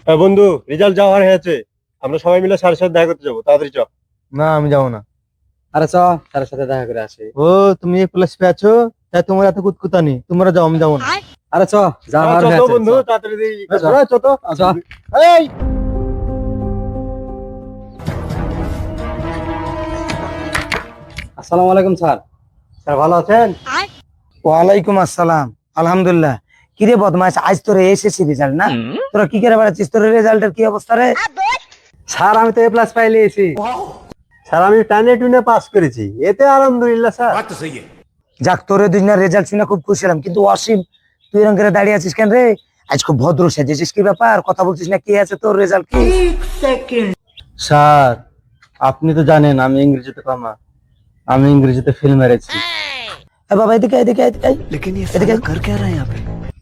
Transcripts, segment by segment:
বন্ধু, রেজাল্ট যাওয়ার হয়েছে। আমরা সবাই মিলে স্যারের সাথে দেখা করতে যাবো, তাড়াতাড়ি চ। না, আমি যাবো না। আরে চ, স্যারের সাথে দেখা করে আসি। ও, তুমি এ প্লাস পেয়েছো, তাই তোমার এত কুতকুতানি। তোমরা যাও, আমি যাবো না। আরে চ, যাওয়ার চ তো হয়েছে, বন্ধু, চ। তাড়াতাড়ি চ। চ তো। চ। এই, আসসালামু আলাইকুম স্যার। স্যার ভালো আছেন? ওয়ালাইকুম আসসালাম। আলহামদুলিল্লাহ। কিরে বদমাইশ, আজ তোর এসএসসি রেজাল্ট না? তোরা কি করে বেড়াচ্ছিস? তোর রেজাল্টের কি অবস্থা রে? স্যার আমি তো এ প্লাস পাইলেছি। স্যার আমি টানে টুনে পাস করেছি, এতে আলহামদুলিল্লাহ স্যার। যাক, তোর দুই দিনের রেজাল্ট শুনে খুব খুশি হলাম, কিন্তু অসীম তুই এরকম করে দাঁড়িয়ে আছিস কেন রে? আজ খুব ভদ্র সেজেছিস, কি ব্যাপার? কথা বলছিস না? কি আছে তোর রেজাল্ট কি? স্যার, আপনি তো জানেন আমি ইংরেজিতে পামা। আমি ইংরেজিতে ফেল মেরেছি। এ বাবা, এদিকে এদিকে এদিকে এদিকে।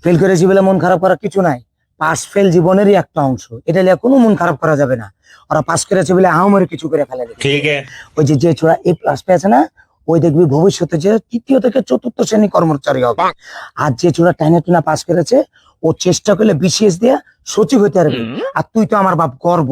ফেল করেছি বলে মন খারাপ করার কিছু নাই। পাস ফেল জীবনেরই একটা অংশ, এটা নিয়ে কোনো মন খারাপ করা যাবে না। ওরা পাস করেছে বলে আহামরি কিছু করে ফেলে দেবে। ठीक है। ওই যে যে ছোড়া এ প্লাস পেয়েছে না, ওই দেখবি ভবিষ্যতে যে তৃতীয় থেকে চতুর্থ শ্রেণী কর্মচারী হবে। আর যে ছোড়া টাইনা টুনা পাস করেছে, ও চেষ্টা করলে বিসিএস দিয়ে সচিব হতে পারবে। আর তুই তো আমার বাপ গর্ব,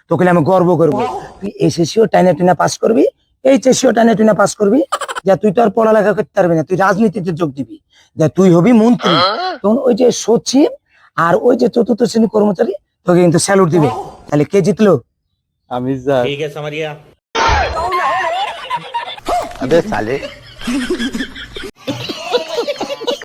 তোকে আমি গর্ব করবো। তুই এসএসসিও টাইনা টুনা পাস করবি, এইচএসসিও টাইনা টুনা পাস করবি। যা তুই তো আর পড়ালেখা করতে পারবি না, তুই রাজনীতিতে যোগ দিবি। যা তুই হবি মন্ত্রী, তখন ওই যে সচিব আর ওই যে চতুর্থ শ্রেণী কর্মচারী তোকে কিন্তু স্যালুট দিবে। তাহলে কে জিতলো? আমি স্যার। ठीक है समझ गया। अबे साले।